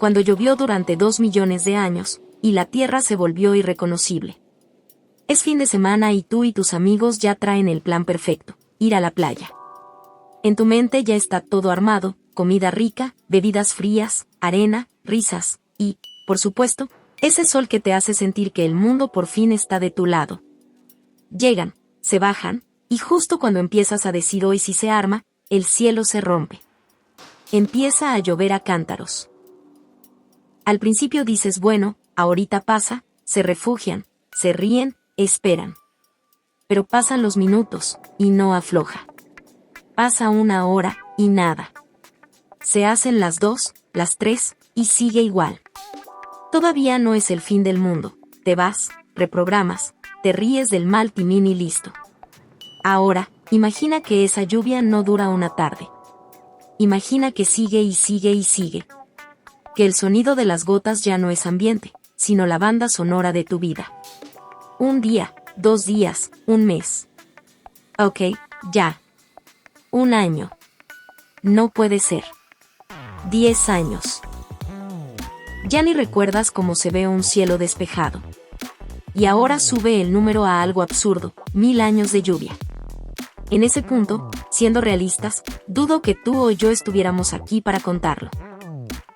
cuando llovió durante 2 millones de años, y la Tierra se volvió irreconocible. Es fin de semana y tú y tus amigos ya traen el plan perfecto, ir a la playa. En tu mente ya está todo armado, comida rica, bebidas frías, arena, risas, y, por supuesto, ese sol que te hace sentir que el mundo por fin está de tu lado. Llegan, se bajan, y justo cuando empiezas a decir hoy sí se arma, el cielo se rompe. Empieza a llover a cántaros. Al principio dices bueno, ahorita pasa, se refugian, se ríen, esperan. Pero pasan los minutos, y no afloja. Pasa 1 hora, y nada. Se hacen las 2, las 3, y sigue igual. Todavía no es el fin del mundo. Te vas, reprogramas, te ríes del mal timín y listo. Ahora, imagina que esa lluvia no dura una tarde. Imagina que sigue y sigue y sigue. Que el sonido de las gotas ya no es ambiente, sino la banda sonora de tu vida. 1 día, 2 días, 1 mes. Ok, ya. 1 año. No puede ser. 10 años. Ya ni recuerdas cómo se ve un cielo despejado. Y ahora sube el número a algo absurdo, 1000 años de lluvia. En ese punto, siendo realistas, dudo que tú o yo estuviéramos aquí para contarlo.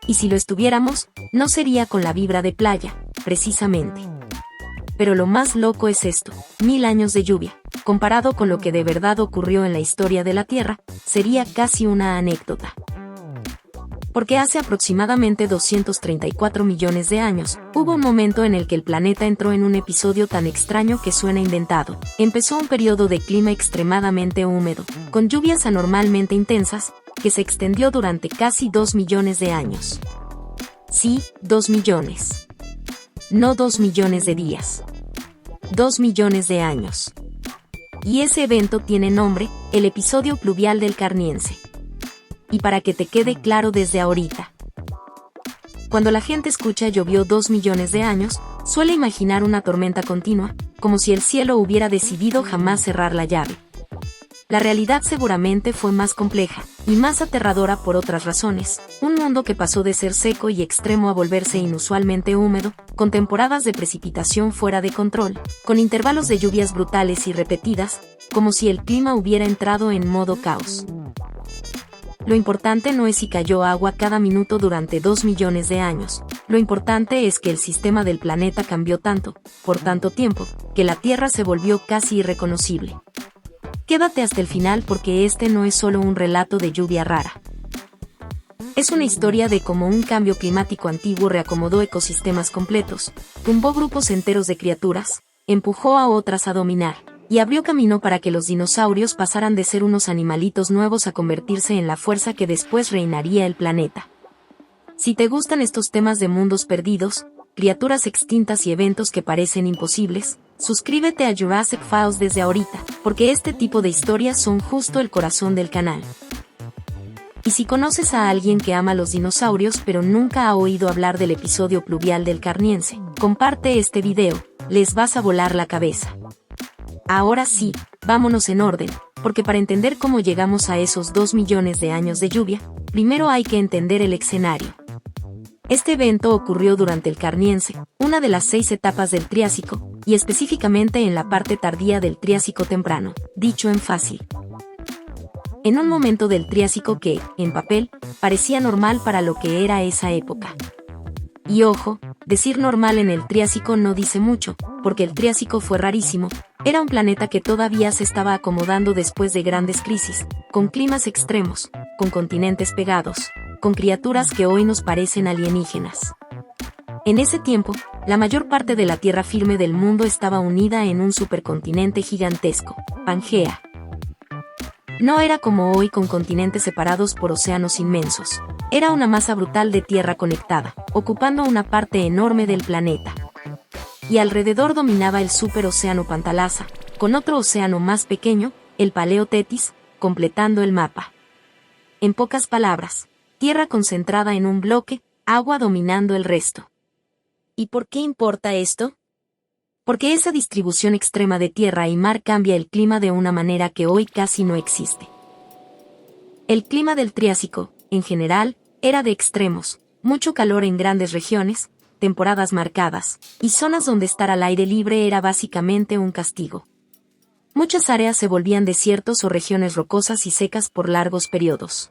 Y si lo estuviéramos, no sería con la vibra de playa, precisamente. Pero lo más loco es esto, 1000 años de lluvia, comparado con lo que de verdad ocurrió en la historia de la Tierra, sería casi una anécdota. Porque hace aproximadamente 234 millones de años, hubo un momento en el que el planeta entró en un episodio tan extraño que suena inventado. Empezó un periodo de clima extremadamente húmedo, con lluvias anormalmente intensas, que se extendió durante casi 2 millones de años. Sí, 2 millones. No 2 millones de días. 2 millones de años. Y ese evento tiene nombre, el episodio pluvial del Carniense. Y para que te quede claro desde ahorita. Cuando la gente escucha llovió 2 millones de años, suele imaginar una tormenta continua, como si el cielo hubiera decidido jamás cerrar la llave. La realidad seguramente fue más compleja, y más aterradora por otras razones. Un mundo que pasó de ser seco y extremo a volverse inusualmente húmedo, con temporadas de precipitación fuera de control, con intervalos de lluvias brutales y repetidas, como si el clima hubiera entrado en modo caos. Lo importante no es si cayó agua cada minuto durante 2 millones de años. Lo importante es que el sistema del planeta cambió tanto, por tanto tiempo, que la Tierra se volvió casi irreconocible. Quédate hasta el final porque este no es solo un relato de lluvia rara. Es una historia de cómo un cambio climático antiguo reacomodó ecosistemas completos, tumbó grupos enteros de criaturas, empujó a otras a dominar, y abrió camino para que los dinosaurios pasaran de ser unos animalitos nuevos a convertirse en la fuerza que después reinaría el planeta. Si te gustan estos temas de mundos perdidos, criaturas extintas y eventos que parecen imposibles, suscríbete a Jurassic Files desde ahorita, porque este tipo de historias son justo el corazón del canal. Y si conoces a alguien que ama los dinosaurios pero nunca ha oído hablar del episodio pluvial del Carniense, comparte este video, les vas a volar la cabeza. Ahora sí, vámonos en orden, porque para entender cómo llegamos a esos 2 millones de años de lluvia, primero hay que entender el escenario. Este evento ocurrió durante el Carniense, una de las 6 etapas del Triásico, y específicamente en la parte tardía del Triásico temprano, dicho en fácil. En un momento del Triásico que, en papel, parecía normal para lo que era esa época. Y ojo, decir normal en el Triásico no dice mucho, porque el Triásico fue rarísimo, era un planeta que todavía se estaba acomodando después de grandes crisis, con climas extremos, con continentes pegados, con criaturas que hoy nos parecen alienígenas. En ese tiempo, la mayor parte de la tierra firme del mundo estaba unida en un supercontinente gigantesco, Pangea. No era como hoy con continentes separados por océanos inmensos. Era una masa brutal de tierra conectada, ocupando una parte enorme del planeta. Y alrededor dominaba el superocéano Pantalasa, con otro océano más pequeño, el Paleo Tetis, completando el mapa. En pocas palabras, tierra concentrada en un bloque, agua dominando el resto. ¿Y por qué importa esto? Porque esa distribución extrema de tierra y mar cambia el clima de una manera que hoy casi no existe. El clima del Triásico, en general, era de extremos, mucho calor en grandes regiones, temporadas marcadas, y zonas donde estar al aire libre era básicamente un castigo. Muchas áreas se volvían desiertos o regiones rocosas y secas por largos periodos.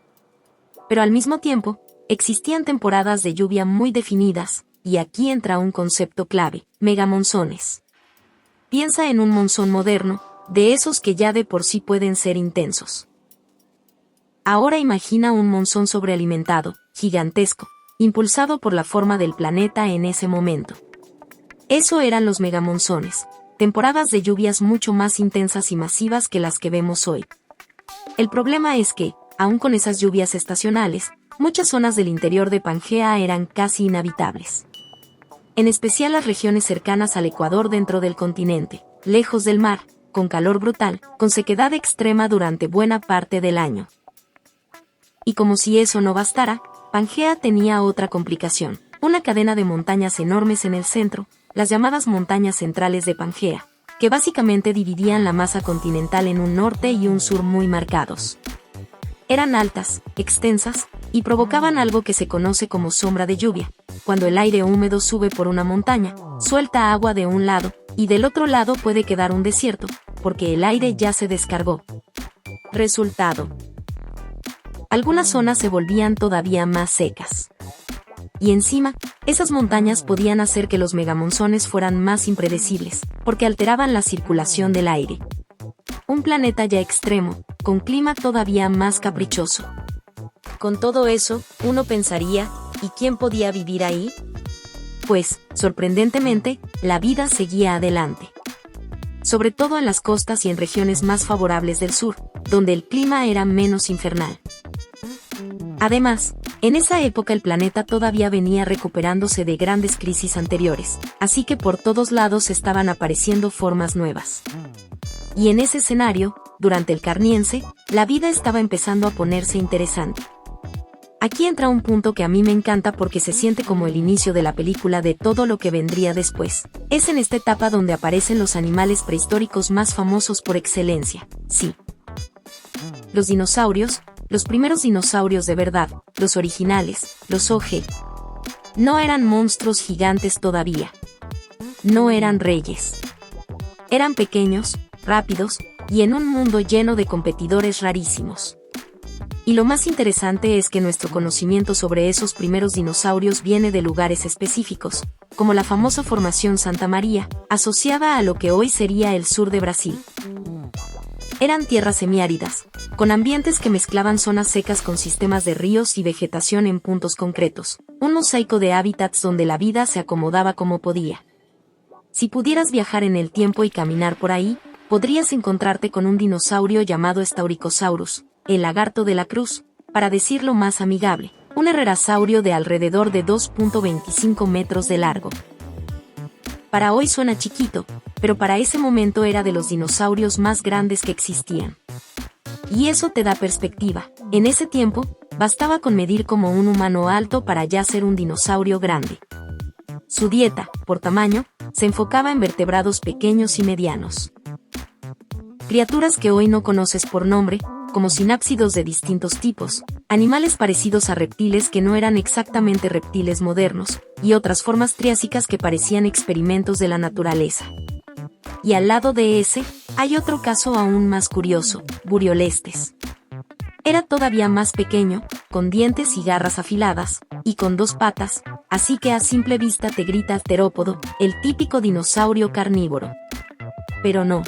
Pero al mismo tiempo, existían temporadas de lluvia muy definidas, y aquí entra un concepto clave: megamonzones. Piensa en un monzón moderno, de esos que ya de por sí pueden ser intensos. Ahora imagina un monzón sobrealimentado, gigantesco, impulsado por la forma del planeta en ese momento. Eso eran los megamonzones, temporadas de lluvias mucho más intensas y masivas que las que vemos hoy. El problema es que, aun con esas lluvias estacionales, muchas zonas del interior de Pangea eran casi inhabitables. En especial las regiones cercanas al Ecuador dentro del continente, lejos del mar, con calor brutal, con sequedad extrema durante buena parte del año. Y como si eso no bastara, Pangea tenía otra complicación: una cadena de montañas enormes en el centro, las llamadas montañas centrales de Pangea, que básicamente dividían la masa continental en un norte y un sur muy marcados. Eran altas, extensas, y provocaban algo que se conoce como sombra de lluvia. Cuando el aire húmedo sube por una montaña, suelta agua de un lado, y del otro lado puede quedar un desierto, porque el aire ya se descargó. Resultado: algunas zonas se volvían todavía más secas. Y encima, esas montañas podían hacer que los megamonzones fueran más impredecibles, porque alteraban la circulación del aire. Un planeta ya extremo, con clima todavía más caprichoso. Con todo eso, uno pensaría, ¿y quién podía vivir ahí? Pues, sorprendentemente, la vida seguía adelante. Sobre todo en las costas y en regiones más favorables del sur, donde el clima era menos infernal. Además, en esa época el planeta todavía venía recuperándose de grandes crisis anteriores, así que por todos lados estaban apareciendo formas nuevas. Y en ese escenario, durante el Carniense, la vida estaba empezando a ponerse interesante. Aquí entra un punto que a mí me encanta porque se siente como el inicio de la película de todo lo que vendría después. Es en esta etapa donde aparecen los animales prehistóricos más famosos por excelencia, sí. Los dinosaurios, los primeros dinosaurios de verdad, los originales, los OG. No eran monstruos gigantes todavía. No eran reyes. Eran pequeños, rápidos, y en un mundo lleno de competidores rarísimos. Y lo más interesante es que nuestro conocimiento sobre esos primeros dinosaurios viene de lugares específicos, como la famosa Formación Santa María, asociada a lo que hoy sería el sur de Brasil. Eran tierras semiáridas, con ambientes que mezclaban zonas secas con sistemas de ríos y vegetación en puntos concretos, un mosaico de hábitats donde la vida se acomodaba como podía. Si pudieras viajar en el tiempo y caminar por ahí, podrías encontrarte con un dinosaurio llamado Staurikosaurus, el lagarto de la cruz, para decirlo más amigable, un herrerasaurio de alrededor de 2.25 metros de largo. Para hoy suena chiquito, pero para ese momento era de los dinosaurios más grandes que existían. Y eso te da perspectiva. En ese tiempo, bastaba con medir como un humano alto para ya ser un dinosaurio grande. Su dieta, por tamaño, se enfocaba en vertebrados pequeños y medianos. Criaturas que hoy no conoces por nombre, como sinápsidos de distintos tipos, animales parecidos a reptiles que no eran exactamente reptiles modernos, y otras formas triásicas que parecían experimentos de la naturaleza. Y al lado de ese, hay otro caso aún más curioso: Buriolestes. Era todavía más pequeño, con dientes y garras afiladas, y con 2 patas, así que a simple vista te grita terópodo, el típico dinosaurio carnívoro. Pero no.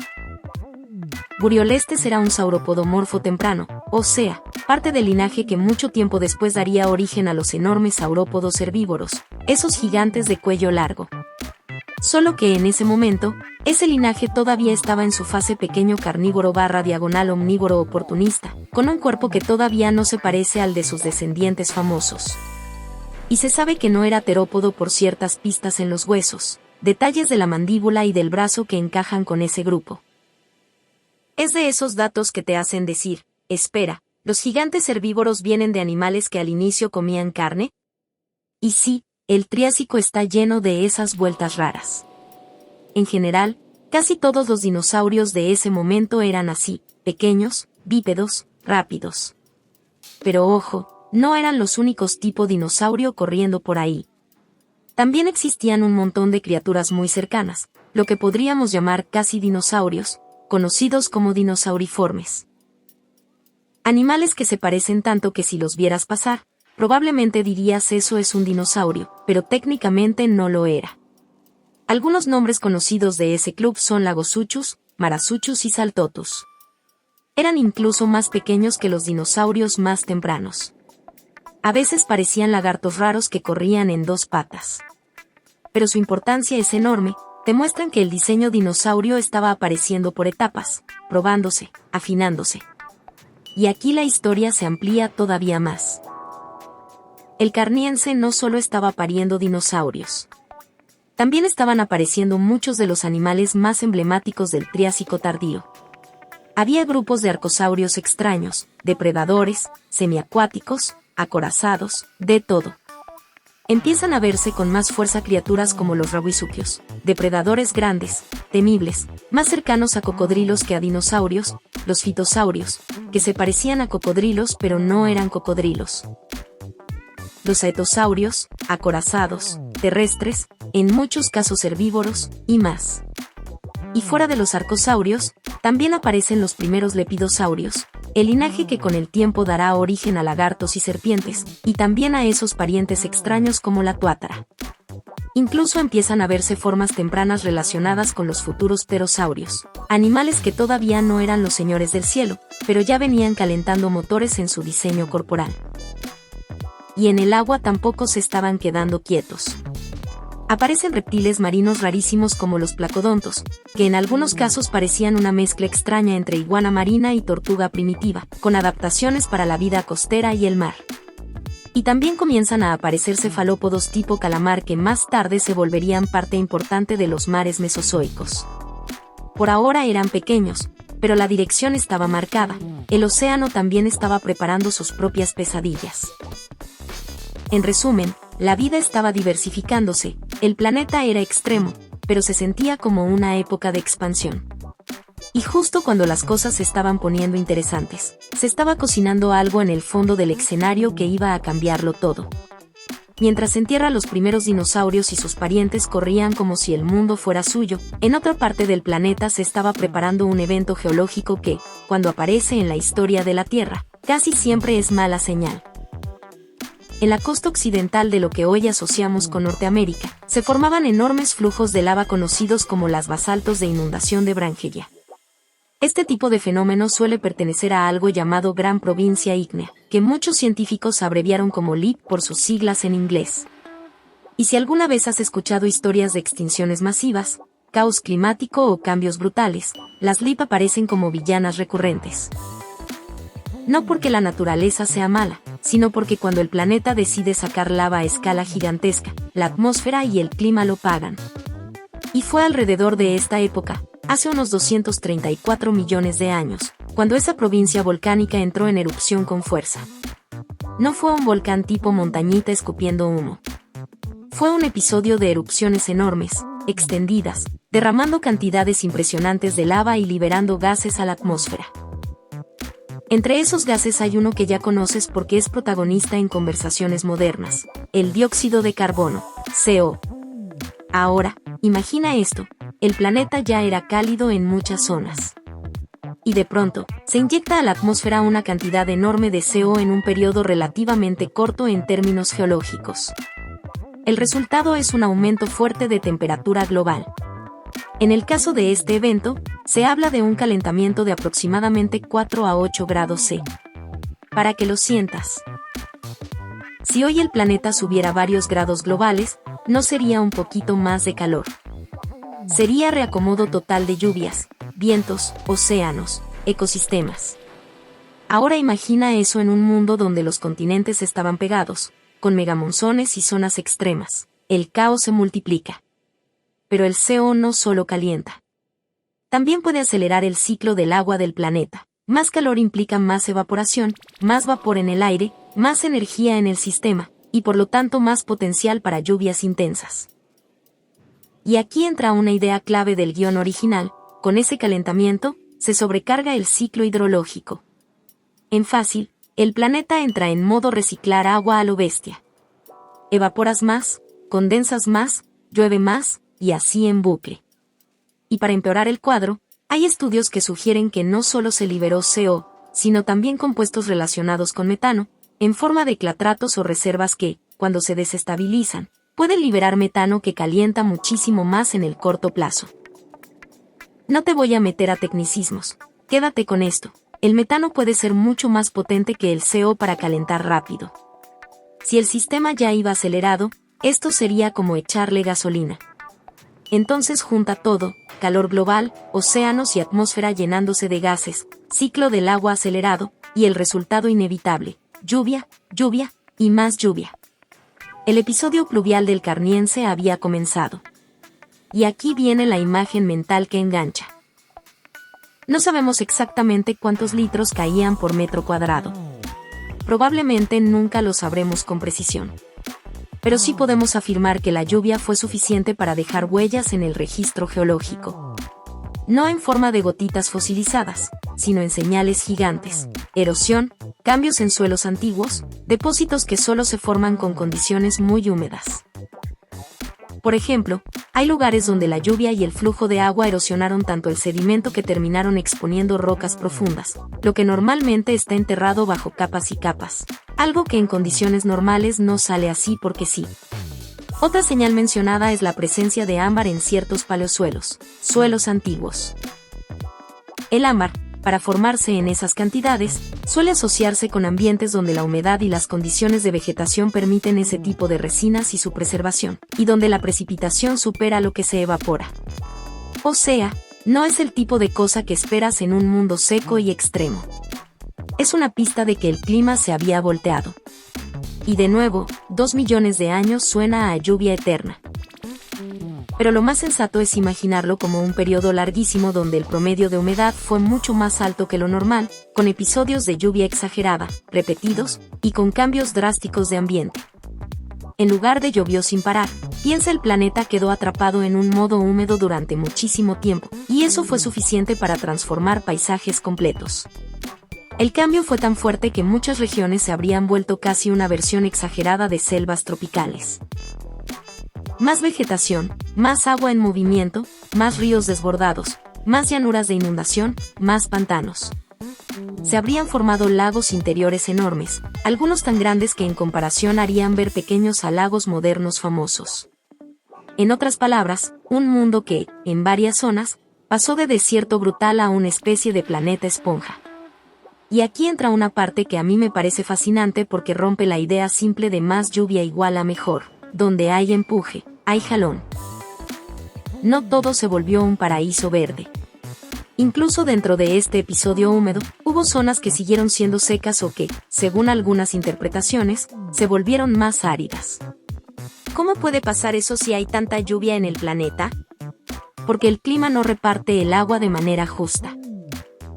Buriolestes era un sauropodomorfo temprano, o sea, parte del linaje que mucho tiempo después daría origen a los enormes saurópodos herbívoros, esos gigantes de cuello largo. Solo que en ese momento, ese linaje todavía estaba en su fase pequeño carnívoro / diagonal omnívoro oportunista, con un cuerpo que todavía no se parece al de sus descendientes famosos. Y se sabe que no era terópodo por ciertas pistas en los huesos, detalles de la mandíbula y del brazo que encajan con ese grupo. Es de esos datos que te hacen decir, espera, ¿los gigantes herbívoros vienen de animales que al inicio comían carne? Y sí, el Triásico está lleno de esas vueltas raras. En general, casi todos los dinosaurios de ese momento eran así, pequeños, bípedos, rápidos. Pero ojo, no eran los únicos tipo dinosaurio corriendo por ahí. También existían un montón de criaturas muy cercanas, lo que podríamos llamar casi dinosaurios, conocidos como dinosauriformes. Animales que se parecen tanto que si los vieras pasar, probablemente dirías eso es un dinosaurio, pero técnicamente no lo era. Algunos nombres conocidos de ese club son Lagosuchus, Marasuchus y Saltotus. Eran incluso más pequeños que los dinosaurios más tempranos. A veces parecían lagartos raros que corrían en dos patas. Pero su importancia es enorme, demuestran que el diseño dinosaurio estaba apareciendo por etapas, probándose, afinándose. Y aquí la historia se amplía todavía más. El Carniense no solo estaba pariendo dinosaurios. También estaban apareciendo muchos de los animales más emblemáticos del Triásico tardío. Había grupos de arcosaurios extraños, depredadores, semiacuáticos, acorazados, de todo. Empiezan a verse con más fuerza criaturas como los rabuisuquios, depredadores grandes, temibles, más cercanos a cocodrilos que a dinosaurios, los fitosaurios, que se parecían a cocodrilos pero no eran cocodrilos. Los aetosaurios, acorazados, terrestres, en muchos casos herbívoros, y más. Y fuera de los arcosaurios, también aparecen los primeros lepidosaurios, el linaje que con el tiempo dará origen a lagartos y serpientes, y también a esos parientes extraños como la tuátara. Incluso empiezan a verse formas tempranas relacionadas con los futuros pterosaurios, animales que todavía no eran los señores del cielo, pero ya venían calentando motores en su diseño corporal. Y en el agua tampoco se estaban quedando quietos. Aparecen reptiles marinos rarísimos como los placodontos, que en algunos casos parecían una mezcla extraña entre iguana marina y tortuga primitiva, con adaptaciones para la vida costera y el mar. Y también comienzan a aparecer cefalópodos tipo calamar que más tarde se volverían parte importante de los mares mesozoicos. Por ahora eran pequeños, pero la dirección estaba marcada, el océano también estaba preparando sus propias pesadillas. En resumen, la vida estaba diversificándose, el planeta era extremo, pero se sentía como una época de expansión. Y justo cuando las cosas se estaban poniendo interesantes, se estaba cocinando algo en el fondo del escenario que iba a cambiarlo todo. Mientras en tierra los primeros dinosaurios y sus parientes corrían como si el mundo fuera suyo, en otra parte del planeta se estaba preparando un evento geológico que, cuando aparece en la historia de la Tierra, casi siempre es mala señal. En la costa occidental de lo que hoy asociamos con Norteamérica, se formaban enormes flujos de lava conocidos como las basaltos de inundación de Brangelia. Este tipo de fenómeno suele pertenecer a algo llamado Gran Provincia Ígnea, que muchos científicos abreviaron como LIP por sus siglas en inglés. Y si alguna vez has escuchado historias de extinciones masivas, caos climático o cambios brutales, las LIP aparecen como villanas recurrentes. No porque la naturaleza sea mala, sino porque cuando el planeta decide sacar lava a escala gigantesca, la atmósfera y el clima lo pagan. Y fue alrededor de esta época, hace unos 234 millones de años, cuando esa provincia volcánica entró en erupción con fuerza. No fue un volcán tipo montañita escupiendo humo. Fue un episodio de erupciones enormes, extendidas, derramando cantidades impresionantes de lava y liberando gases a la atmósfera. Entre esos gases hay uno que ya conoces porque es protagonista en conversaciones modernas, el dióxido de carbono, CO. Ahora, imagina esto, el planeta ya era cálido en muchas zonas. Y de pronto, se inyecta a la atmósfera una cantidad enorme de CO en un periodo relativamente corto en términos geológicos. El resultado es un aumento fuerte de temperatura global. En el caso de este evento, se habla de un calentamiento de aproximadamente 4 a 8 grados C. Para que lo sientas. Si hoy el planeta subiera varios grados globales, no sería un poquito más de calor. Sería reacomodo total de lluvias, vientos, océanos, ecosistemas. Ahora imagina eso en un mundo donde los continentes estaban pegados, con megamonzones y zonas extremas. El caos se multiplica. Pero el CO no solo calienta. También puede acelerar el ciclo del agua del planeta. Más calor implica más evaporación, más vapor en el aire, más energía en el sistema, y por lo tanto más potencial para lluvias intensas. Y aquí entra una idea clave del guión original: con ese calentamiento, se sobrecarga el ciclo hidrológico. En fácil, el planeta entra en modo reciclar agua a lo bestia. Evaporas más, condensas más, llueve más, y así en bucle. Y para empeorar el cuadro, hay estudios que sugieren que no solo se liberó CO, sino también compuestos relacionados con metano, en forma de clatratos o reservas que, cuando se desestabilizan, pueden liberar metano que calienta muchísimo más en el corto plazo. No te voy a meter a tecnicismos, quédate con esto. El metano puede ser mucho más potente que el CO para calentar rápido. Si el sistema ya iba acelerado, esto sería como echarle gasolina. Entonces junta todo, calor global, océanos y atmósfera llenándose de gases, ciclo del agua acelerado, y el resultado inevitable, lluvia, lluvia, y más lluvia. El episodio pluvial del Carniense había comenzado. Y aquí viene la imagen mental que engancha. No sabemos exactamente cuántos litros caían por metro cuadrado. Probablemente nunca lo sabremos con precisión. Pero sí podemos afirmar que la lluvia fue suficiente para dejar huellas en el registro geológico. No en forma de gotitas fosilizadas, sino en señales gigantes, erosión, cambios en suelos antiguos, depósitos que solo se forman con condiciones muy húmedas. Por ejemplo, hay lugares donde la lluvia y el flujo de agua erosionaron tanto el sedimento que terminaron exponiendo rocas profundas, lo que normalmente está enterrado bajo capas y capas, algo que en condiciones normales no sale así porque sí. Otra señal mencionada es la presencia de ámbar en ciertos paleosuelos, suelos antiguos. El ámbar, para formarse en esas cantidades, suele asociarse con ambientes donde la humedad y las condiciones de vegetación permiten ese tipo de resinas y su preservación, y donde la precipitación supera lo que se evapora. O sea, no es el tipo de cosa que esperas en un mundo seco y extremo. Es una pista de que el clima se había volteado. Y de nuevo, 2 millones de años suena a lluvia eterna. Pero lo más sensato es imaginarlo como un periodo larguísimo donde el promedio de humedad fue mucho más alto que lo normal, con episodios de lluvia exagerada, repetidos, y con cambios drásticos de ambiente. En lugar de llovió sin parar, piensa el planeta quedó atrapado en un modo húmedo durante muchísimo tiempo, y eso fue suficiente para transformar paisajes completos. El cambio fue tan fuerte que muchas regiones se habrían vuelto casi una versión exagerada de selvas tropicales. Más vegetación, más agua en movimiento, más ríos desbordados, más llanuras de inundación, más pantanos. Se habrían formado lagos interiores enormes, algunos tan grandes que en comparación harían ver pequeños a lagos modernos famosos. En otras palabras, un mundo que, en varias zonas, pasó de desierto brutal a una especie de planeta esponja. Y aquí entra una parte que a mí me parece fascinante porque rompe la idea simple de más lluvia igual a mejor. Donde hay empuje, hay jalón. No todo se volvió un paraíso verde. Incluso dentro de este episodio húmedo, hubo zonas que siguieron siendo secas o que, según algunas interpretaciones, se volvieron más áridas. ¿Cómo puede pasar eso si hay tanta lluvia en el planeta? Porque el clima no reparte el agua de manera justa.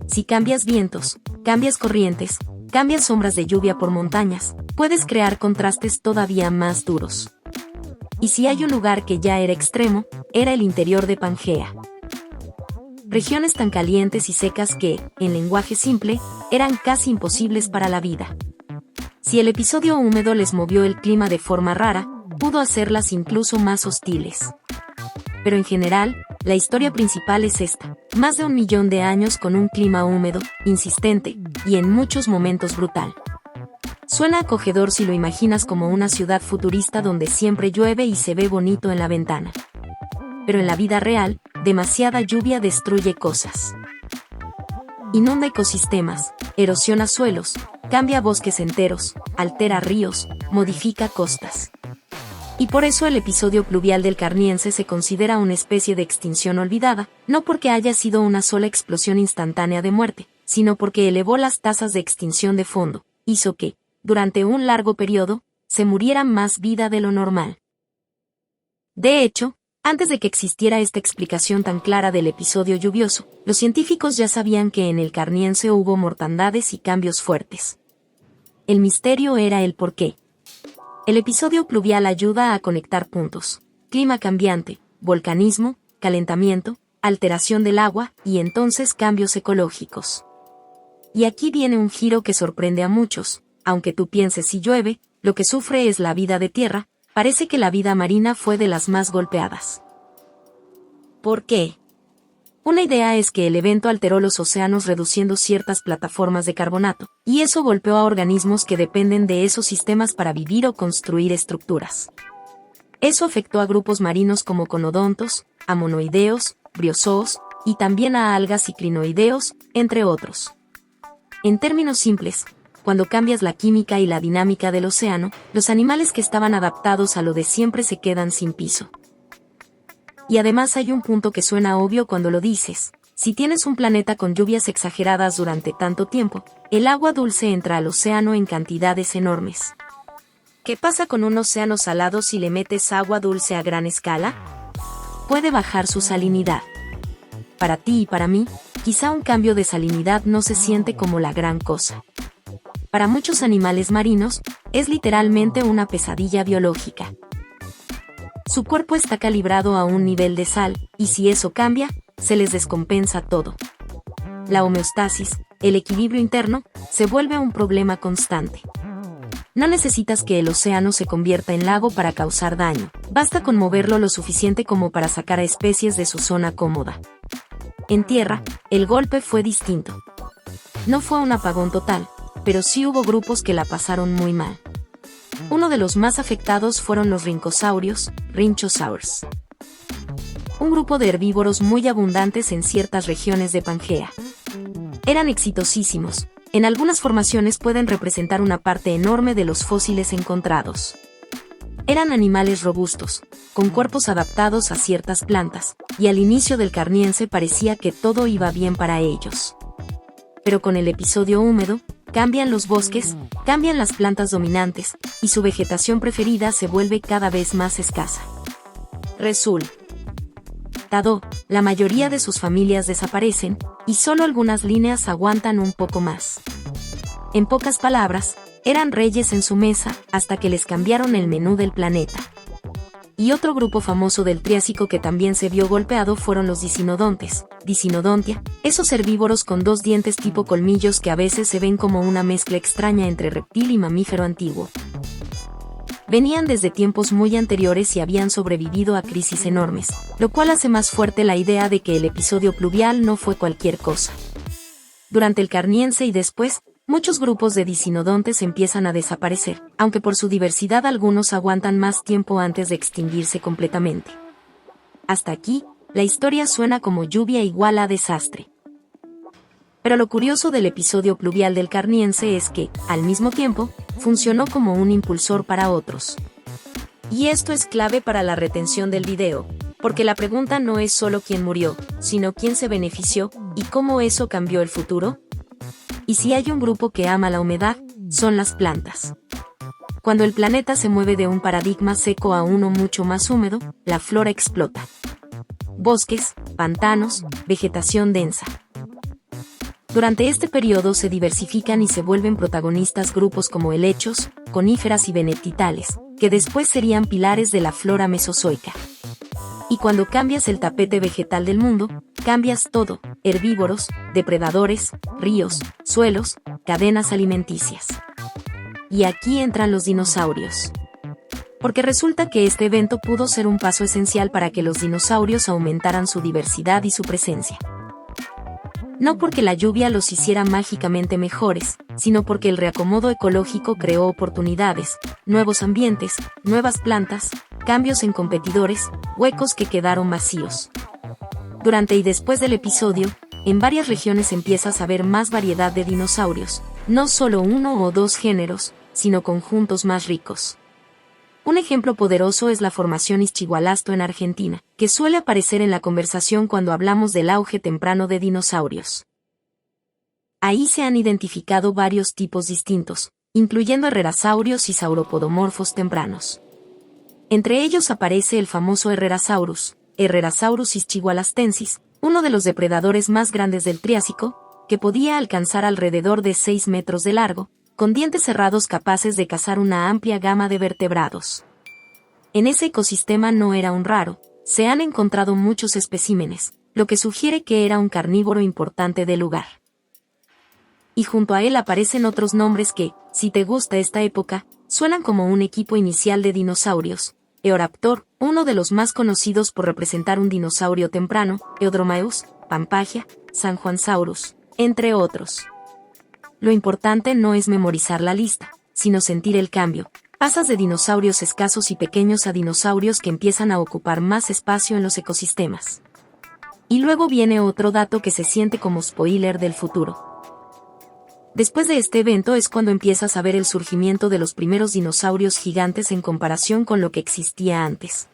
Si cambias vientos, cambias corrientes, cambias sombras de lluvia por montañas, puedes crear contrastes todavía más duros. Y si hay un lugar que ya era extremo, era el interior de Pangea. Regiones tan calientes y secas que, en lenguaje simple, eran casi imposibles para la vida. Si el episodio húmedo les movió el clima de forma rara, pudo hacerlas incluso más hostiles. Pero en general, la historia principal es esta: más de 1 millón de años con un clima húmedo, insistente, y en muchos momentos brutal. Suena acogedor si lo imaginas como una ciudad futurista donde siempre llueve y se ve bonito en la ventana. Pero en la vida real, demasiada lluvia destruye cosas. Inunda ecosistemas, erosiona suelos, cambia bosques enteros, altera ríos, modifica costas. Y por eso el episodio pluvial del Carniense se considera una especie de extinción olvidada, no porque haya sido una sola explosión instantánea de muerte, sino porque elevó las tasas de extinción de fondo, hizo que, durante un largo periodo, se muriera más vida de lo normal. De hecho, antes de que existiera esta explicación tan clara del episodio lluvioso, los científicos ya sabían que en el Carniense hubo mortandades y cambios fuertes. El misterio era el porqué. El episodio pluvial ayuda a conectar puntos: clima cambiante, volcanismo, calentamiento, alteración del agua y entonces cambios ecológicos. Y aquí viene un giro que sorprende a muchos. Aunque tú pienses si llueve, lo que sufre es la vida de tierra, parece que la vida marina fue de las más golpeadas. ¿Por qué? Una idea es que el evento alteró los océanos reduciendo ciertas plataformas de carbonato, y eso golpeó a organismos que dependen de esos sistemas para vivir o construir estructuras. Eso afectó a grupos marinos como conodontos, amonoideos, briozoos, y también a algas y crinoideos, entre otros. En términos simples, cuando cambias la química y la dinámica del océano, los animales que estaban adaptados a lo de siempre se quedan sin piso. Y además hay un punto que suena obvio cuando lo dices. Si tienes un planeta con lluvias exageradas durante tanto tiempo, el agua dulce entra al océano en cantidades enormes. ¿Qué pasa con un océano salado si le metes agua dulce a gran escala? Puede bajar su salinidad. Para ti y para mí, quizá un cambio de salinidad no se siente como la gran cosa. Para muchos animales marinos, es literalmente una pesadilla biológica. Su cuerpo está calibrado a un nivel de sal, y si eso cambia, se les descompensa todo. La homeostasis, el equilibrio interno, se vuelve un problema constante. No necesitas que el océano se convierta en lago para causar daño, basta con moverlo lo suficiente como para sacar a especies de su zona cómoda. En tierra, el golpe fue distinto. No fue un apagón total, pero sí hubo grupos que la pasaron muy mal. Uno de los más afectados fueron los rincosaurios, Rhynchosaurs. Un grupo de herbívoros muy abundantes en ciertas regiones de Pangea. Eran exitosísimos. En algunas formaciones pueden representar una parte enorme de los fósiles encontrados. Eran animales robustos, con cuerpos adaptados a ciertas plantas, y al inicio del Carniense parecía que todo iba bien para ellos. Pero con el episodio húmedo, cambian los bosques, cambian las plantas dominantes, y su vegetación preferida se vuelve cada vez más escasa. Resultado, la mayoría de sus familias desaparecen, y solo algunas líneas aguantan un poco más. En pocas palabras, eran reyes en su mesa, hasta que les cambiaron el menú del planeta. Y otro grupo famoso del Triásico que también se vio golpeado fueron los dicinodontes, Dicinodontia, esos herbívoros con dos dientes tipo colmillos que a veces se ven como una mezcla extraña entre reptil y mamífero antiguo. Venían desde tiempos muy anteriores y habían sobrevivido a crisis enormes, lo cual hace más fuerte la idea de que el episodio pluvial no fue cualquier cosa. Durante el Carniense y después, muchos grupos de dicinodontes empiezan a desaparecer, aunque por su diversidad algunos aguantan más tiempo antes de extinguirse completamente. Hasta aquí, la historia suena como lluvia igual a desastre. Pero lo curioso del episodio pluvial del Carniense es que, al mismo tiempo, funcionó como un impulsor para otros. Y esto es clave para la retención del video, porque la pregunta no es solo quién murió, sino quién se benefició, y cómo eso cambió el futuro. Y si hay un grupo que ama la humedad, son las plantas. Cuando el planeta se mueve de un paradigma seco a uno mucho más húmedo, la flora explota. Bosques, pantanos, vegetación densa. Durante este periodo se diversifican y se vuelven protagonistas grupos como helechos, coníferas y benetitales, que después serían pilares de la flora mesozoica. Y cuando cambias el tapete vegetal del mundo, cambias todo: herbívoros, depredadores, ríos, suelos, cadenas alimenticias. Y aquí entran los dinosaurios. Porque resulta que este evento pudo ser un paso esencial para que los dinosaurios aumentaran su diversidad y su presencia. No porque la lluvia los hiciera mágicamente mejores, sino porque el reacomodo ecológico creó oportunidades, nuevos ambientes, nuevas plantas, cambios en competidores, huecos que quedaron vacíos. Durante y después del episodio, en varias regiones empiezas a ver más variedad de dinosaurios, no solo uno o dos géneros, sino conjuntos más ricos. Un ejemplo poderoso es la formación Ischigualasto en Argentina, que suele aparecer en la conversación cuando hablamos del auge temprano de dinosaurios. Ahí se han identificado varios tipos distintos, incluyendo herrerasaurios y sauropodomorfos tempranos. Entre ellos aparece el famoso Herrerasaurus, Herrerasaurus ischigualastensis, uno de los depredadores más grandes del Triásico, que podía alcanzar alrededor de 6 metros de largo, con dientes cerrados capaces de cazar una amplia gama de vertebrados. En ese ecosistema no era un raro, se han encontrado muchos especímenes, lo que sugiere que era un carnívoro importante del lugar. y junto a él aparecen otros nombres que, si te gusta esta época, suenan como un equipo inicial de dinosaurios. Eoraptor, uno de los más conocidos por representar un dinosaurio temprano, Eodromaeus, Pampagia, Sanjuansaurus, entre otros. Lo importante no es memorizar la lista, sino sentir el cambio. Pasas de dinosaurios escasos y pequeños a dinosaurios que empiezan a ocupar más espacio en los ecosistemas. Y luego viene otro dato que se siente como spoiler del futuro. Después de este evento es cuando empiezas a ver el surgimiento de los primeros dinosaurios gigantes en comparación con lo que existía antes.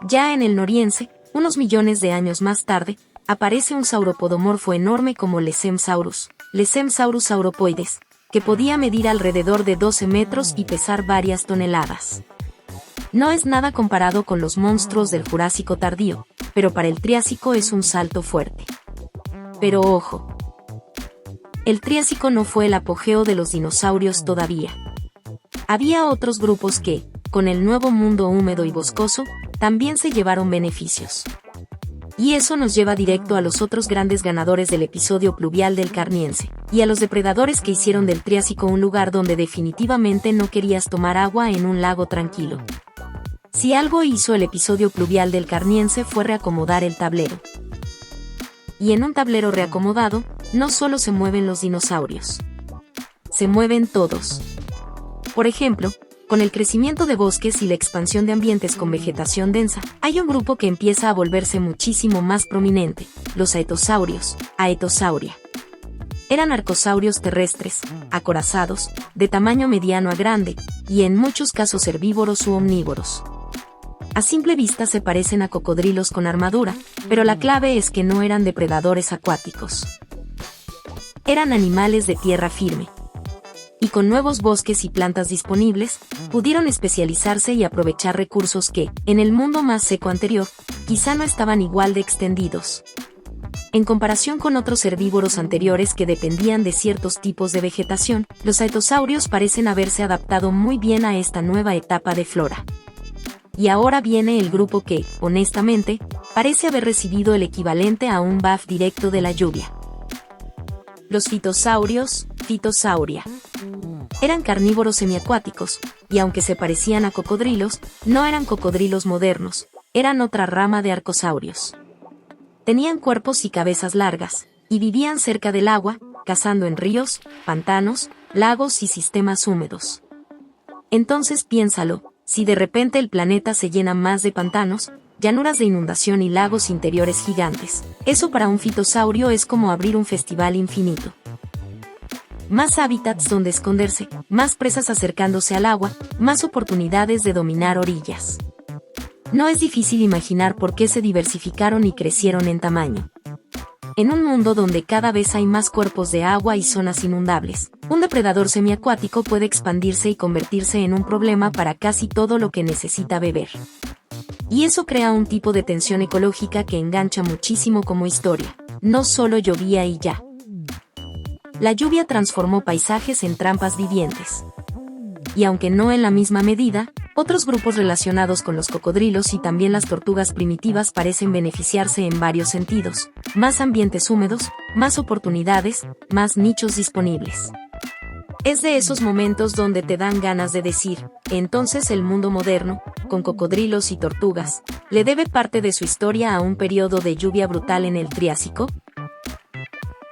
Ya en el Noriense, unos millones de años más tarde, aparece un sauropodomorfo enorme como Lecemsaurus sauropoides, que podía medir alrededor de 12 metros y pesar varias toneladas. No es nada comparado con los monstruos del Jurásico tardío, pero para el Triásico es un salto fuerte. Pero ojo, el Triásico no fue el apogeo de los dinosaurios todavía. Había otros grupos que, con el nuevo mundo húmedo y boscoso, también se llevaron beneficios. Y eso nos lleva directo a los otros grandes ganadores del episodio pluvial del Carniense, y a los depredadores que hicieron del Triásico un lugar donde definitivamente no querías tomar agua en un lago tranquilo. Si algo hizo el episodio pluvial del Carniense fue reacomodar el tablero. Y en un tablero reacomodado, no solo se mueven los dinosaurios. Se mueven todos. Por ejemplo, con el crecimiento de bosques y la expansión de ambientes con vegetación densa, hay un grupo que empieza a volverse muchísimo más prominente, los aetosaurios, Aetosauria. Eran arcosaurios terrestres, acorazados, de tamaño mediano a grande, y en muchos casos herbívoros u omnívoros. A simple vista se parecen a cocodrilos con armadura, pero la clave es que no eran depredadores acuáticos. Eran animales de tierra firme. Y con nuevos bosques y plantas disponibles, pudieron especializarse y aprovechar recursos que, en el mundo más seco anterior, quizá no estaban igual de extendidos. En comparación con otros herbívoros anteriores que dependían de ciertos tipos de vegetación, los aetosaurios parecen haberse adaptado muy bien a esta nueva etapa de flora. Y ahora viene el grupo que, honestamente, parece haber recibido el equivalente a un buff directo de la lluvia. Los fitosaurios, Fitosauria. Eran carnívoros semiacuáticos, y aunque se parecían a cocodrilos, no eran cocodrilos modernos, eran otra rama de arcosaurios. Tenían cuerpos y cabezas largas, y vivían cerca del agua, cazando en ríos, pantanos, lagos y sistemas húmedos. Entonces piénsalo, si de repente el planeta se llena más de pantanos, llanuras de inundación y lagos interiores gigantes, eso para un fitosaurio es como abrir un festival infinito. Más hábitats donde esconderse, más presas acercándose al agua, más oportunidades de dominar orillas. No es difícil imaginar por qué se diversificaron y crecieron en tamaño. En un mundo donde cada vez hay más cuerpos de agua y zonas inundables, un depredador semiacuático puede expandirse y convertirse en un problema para casi todo lo que necesita beber. Y eso crea un tipo de tensión ecológica que engancha muchísimo como historia. No solo llovía y ya. La lluvia transformó paisajes en trampas vivientes. Y aunque no en la misma medida, otros grupos relacionados con los cocodrilos y también las tortugas primitivas parecen beneficiarse en varios sentidos. Más ambientes húmedos, más oportunidades, más nichos disponibles. Es de esos momentos donde te dan ganas de decir, entonces el mundo moderno, con cocodrilos y tortugas, ¿le debe parte de su historia a un periodo de lluvia brutal en el Triásico?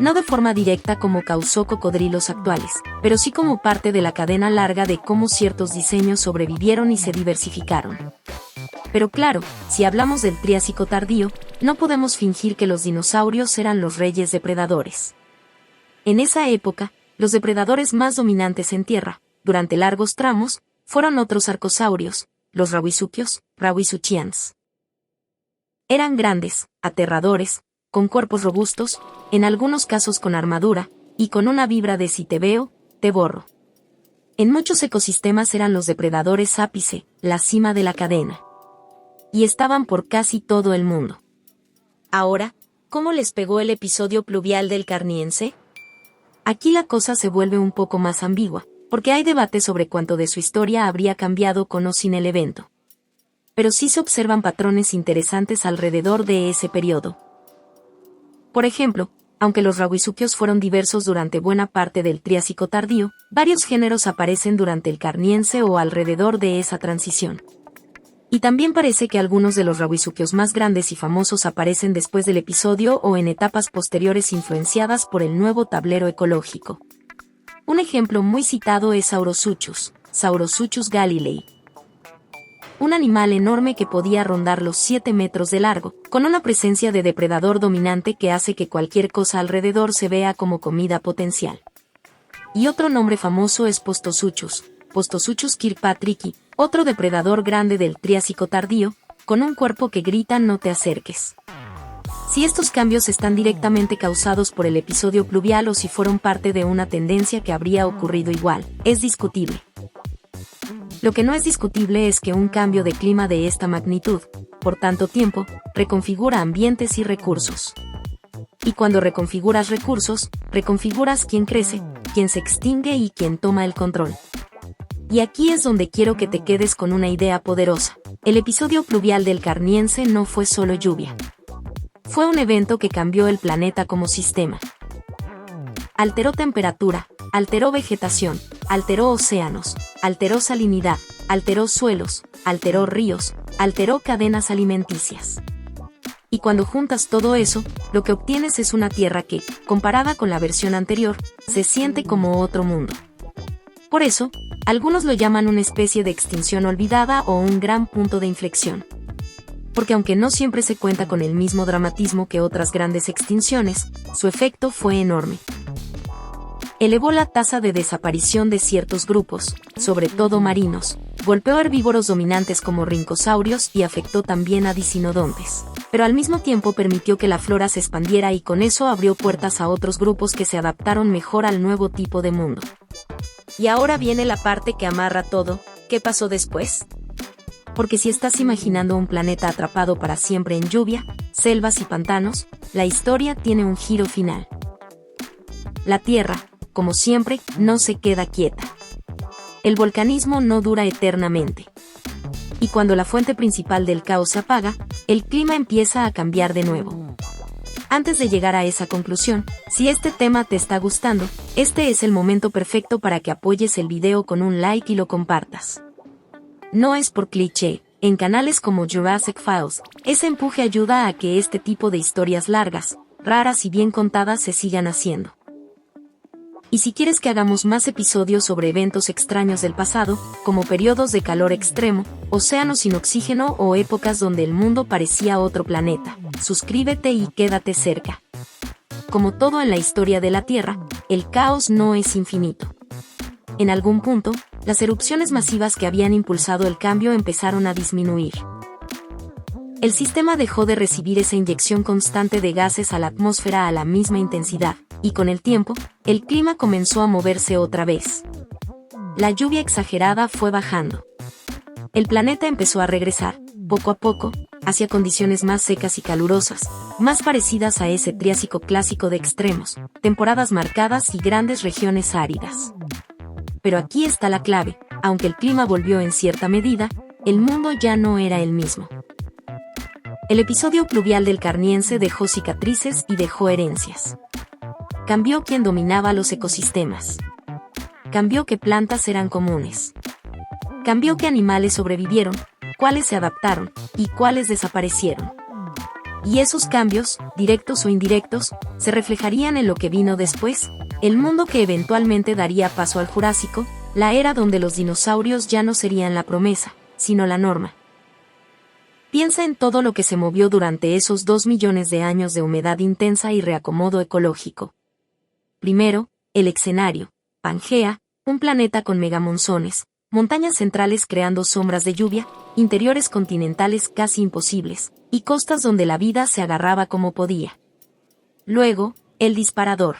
No de forma directa como causó cocodrilos actuales, pero sí como parte de la cadena larga de cómo ciertos diseños sobrevivieron y se diversificaron. Pero claro, si hablamos del Triásico tardío, no podemos fingir que los dinosaurios eran los reyes depredadores. En esa época, los depredadores más dominantes en tierra, durante largos tramos, fueron otros arcosaurios, los rauisuquios, Rauisuchians. Eran grandes, aterradores, con cuerpos robustos, en algunos casos con armadura, y con una vibra de si te veo, te borro. En muchos ecosistemas eran los depredadores ápice, la cima de la cadena. Y estaban por casi todo el mundo. Ahora, ¿cómo les pegó el episodio pluvial del Carniense? Aquí la cosa se vuelve un poco más ambigua, porque hay debate sobre cuánto de su historia habría cambiado con o sin el evento. Pero sí se observan patrones interesantes alrededor de ese periodo. Por ejemplo, Aunque los rauisuquios fueron diversos durante buena parte del Triásico tardío, varios géneros aparecen durante el Carniense o alrededor de esa transición. Y también parece que algunos de los rauisuquios más grandes y famosos aparecen después del episodio o en etapas posteriores influenciadas por el nuevo tablero ecológico. Un ejemplo muy citado es Saurosuchus galilei. Un animal enorme que podía rondar los 7 metros de largo, con una presencia de depredador dominante que hace que cualquier cosa alrededor se vea como comida potencial. Y otro nombre famoso es Postosuchus kirkpatricki, otro depredador grande del Triásico tardío, con un cuerpo que grita no te acerques. Si estos cambios están directamente causados por el episodio pluvial o si fueron parte de una tendencia que habría ocurrido igual, es discutible. Lo que no es discutible es que un cambio de clima de esta magnitud, por tanto tiempo, reconfigura ambientes y recursos. Y cuando reconfiguras recursos, reconfiguras quién crece, quién se extingue y quién toma el control. Y aquí es donde quiero que te quedes con una idea poderosa. El episodio pluvial del Carniense no fue solo lluvia. Fue un evento que cambió el planeta como sistema. Alteró temperatura, alteró vegetación, alteró océanos, alteró salinidad, alteró suelos, alteró ríos, alteró cadenas alimenticias. Y cuando juntas todo eso, lo que obtienes es una Tierra que, comparada con la versión anterior, se siente como otro mundo. Por eso, algunos lo llaman una especie de extinción olvidada o un gran punto de inflexión. Porque aunque no siempre se cuenta con el mismo dramatismo que otras grandes extinciones, su efecto fue enorme. Elevó la tasa de desaparición de ciertos grupos, sobre todo marinos, golpeó herbívoros dominantes como rincosaurios y afectó también a dicinodontes. Pero al mismo tiempo permitió que la flora se expandiera y con eso abrió puertas a otros grupos que se adaptaron mejor al nuevo tipo de mundo. Y ahora viene la parte que amarra todo, ¿qué pasó después? Porque si estás imaginando un planeta atrapado para siempre en lluvia, selvas y pantanos, la historia tiene un giro final. La Tierra, como siempre, no se queda quieta. El volcanismo no dura eternamente. Y cuando la fuente principal del caos se apaga, el clima empieza a cambiar de nuevo. Antes de llegar a esa conclusión, si este tema te está gustando, este es el momento perfecto para que apoyes el video con un like y lo compartas. No es por cliché, en canales como Jurassic Files, ese empuje ayuda a que este tipo de historias largas, raras y bien contadas se sigan haciendo. Y si quieres que hagamos más episodios sobre eventos extraños del pasado, como periodos de calor extremo, océanos sin oxígeno o épocas donde el mundo parecía otro planeta, suscríbete y quédate cerca. Como todo en la historia de la Tierra, el caos no es infinito. En algún punto, las erupciones masivas que habían impulsado el cambio empezaron a disminuir. El sistema dejó de recibir esa inyección constante de gases a la atmósfera a la misma intensidad, y con el tiempo, el clima comenzó a moverse otra vez. La lluvia exagerada fue bajando. El planeta empezó a regresar, poco a poco, hacia condiciones más secas y calurosas, más parecidas a ese Triásico clásico de extremos, temporadas marcadas y grandes regiones áridas. Pero aquí está la clave, aunque el clima volvió en cierta medida, el mundo ya no era el mismo. El episodio pluvial del Carniense dejó cicatrices y dejó herencias. Cambió quién dominaba los ecosistemas. Cambió qué plantas eran comunes. Cambió qué animales sobrevivieron, cuáles se adaptaron y cuáles desaparecieron. Y esos cambios, directos o indirectos, se reflejarían en lo que vino después, el mundo que eventualmente daría paso al Jurásico, la era donde los dinosaurios ya no serían la promesa, sino la norma. Piensa en todo lo que se movió durante esos 2 millones de años de humedad intensa y reacomodo ecológico. Primero, el escenario, Pangea, un planeta con megamonzones, montañas centrales creando sombras de lluvia, interiores continentales casi imposibles, y costas donde la vida se agarraba como podía. Luego, el disparador.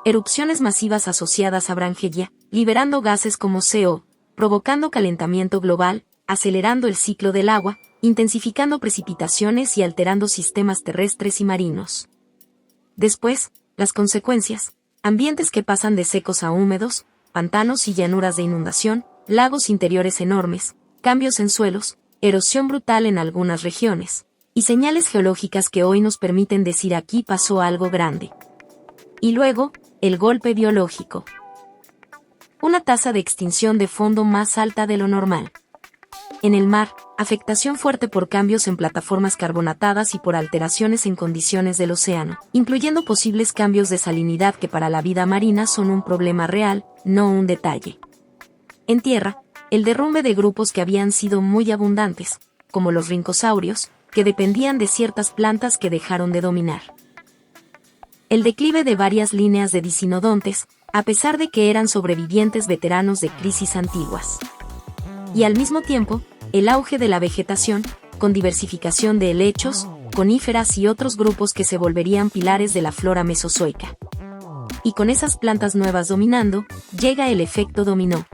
Erupciones masivas asociadas a Brangeia, liberando gases como CO, provocando calentamiento global, acelerando el ciclo del agua, intensificando precipitaciones y alterando sistemas terrestres y marinos. Después, las consecuencias, ambientes que pasan de secos a húmedos, pantanos y llanuras de inundación, lagos interiores enormes, cambios en suelos, erosión brutal en algunas regiones, y señales geológicas que hoy nos permiten decir aquí pasó algo grande. Y luego, el golpe biológico. Una tasa de extinción de fondo más alta de lo normal. En el mar, afectación fuerte por cambios en plataformas carbonatadas y por alteraciones en condiciones del océano, incluyendo posibles cambios de salinidad que para la vida marina son un problema real, no un detalle. En tierra, el derrumbe de grupos que habían sido muy abundantes, como los rincosaurios, que dependían de ciertas plantas que dejaron de dominar. El declive de varias líneas de dicinodontes, a pesar de que eran sobrevivientes veteranos de crisis antiguas. Y al mismo tiempo, el auge de la vegetación, con diversificación de helechos, coníferas y otros grupos que se volverían pilares de la flora mesozoica. Y con esas plantas nuevas dominando, llega el efecto dominó.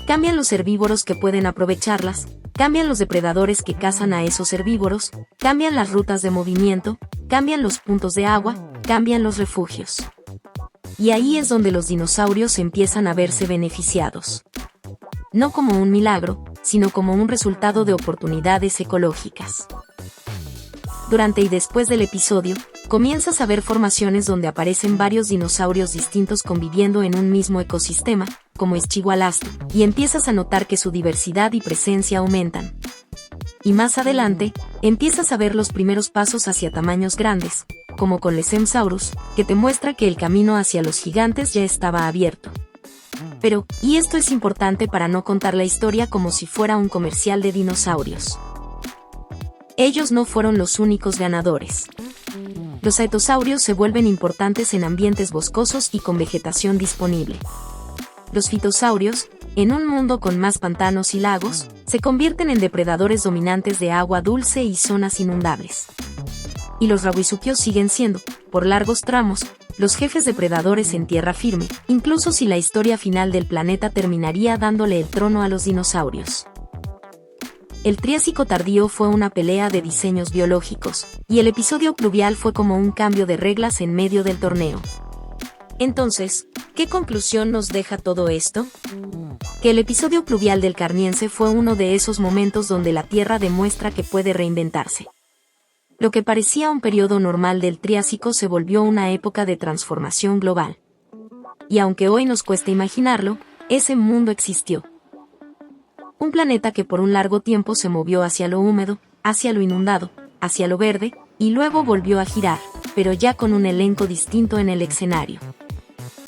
Cambian los herbívoros que pueden aprovecharlas, cambian los depredadores que cazan a esos herbívoros, cambian las rutas de movimiento, cambian los puntos de agua, cambian los refugios. Y ahí es donde los dinosaurios empiezan a verse beneficiados. No como un milagro, sino como un resultado de oportunidades ecológicas. Durante y después del episodio, comienzas a ver formaciones donde aparecen varios dinosaurios distintos conviviendo en un mismo ecosistema, como Esquigualasto, y empiezas a notar que su diversidad y presencia aumentan. Y más adelante, empiezas a ver los primeros pasos hacia tamaños grandes, como con Lesemsaurus, que te muestra que el camino hacia los gigantes ya estaba abierto. Pero, y esto es importante para no contar la historia como si fuera un comercial de dinosaurios. Ellos no fueron los únicos ganadores. Los aetosaurios se vuelven importantes en ambientes boscosos y con vegetación disponible. Los fitosaurios, en un mundo con más pantanos y lagos, se convierten en depredadores dominantes de agua dulce y zonas inundables. Y los rabuisuquios siguen siendo, por largos tramos, los jefes depredadores en tierra firme, incluso si la historia final del planeta terminaría dándole el trono a los dinosaurios. El Triásico tardío fue una pelea de diseños biológicos, y el episodio pluvial fue como un cambio de reglas en medio del torneo. Entonces, ¿qué conclusión nos deja todo esto? Que el episodio pluvial del Carniense fue uno de esos momentos donde la Tierra demuestra que puede reinventarse. Lo que parecía un periodo normal del Triásico se volvió una época de transformación global. Y aunque hoy nos cuesta imaginarlo, ese mundo existió. Un planeta que por un largo tiempo se movió hacia lo húmedo, hacia lo inundado, hacia lo verde, y luego volvió a girar, pero ya con un elenco distinto en el escenario.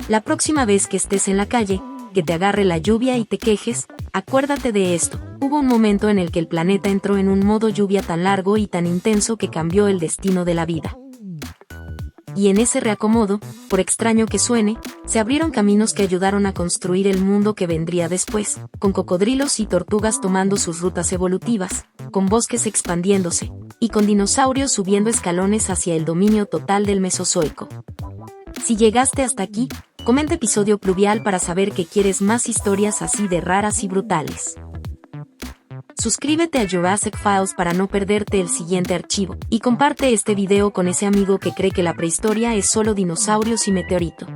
La próxima vez que estés en la calle, que te agarre la lluvia y te quejes, acuérdate de esto. Hubo un momento en el que el planeta entró en un modo lluvia tan largo y tan intenso que cambió el destino de la vida. Y en ese reacomodo, por extraño que suene, se abrieron caminos que ayudaron a construir el mundo que vendría después, con cocodrilos y tortugas tomando sus rutas evolutivas, con bosques expandiéndose, y con dinosaurios subiendo escalones hacia el dominio total del Mesozoico. Si llegaste hasta aquí, comenta episodio pluvial para saber que quieres más historias así de raras y brutales. Suscríbete a Jurassic Files para no perderte el siguiente archivo, y comparte este video con ese amigo que cree que la prehistoria es solo dinosaurios y meteorito.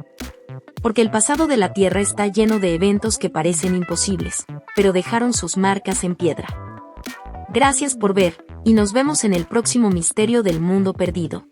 Porque el pasado de la Tierra está lleno de eventos que parecen imposibles, pero dejaron sus marcas en piedra. Gracias por ver, y nos vemos en el próximo Misterio del Mundo Perdido.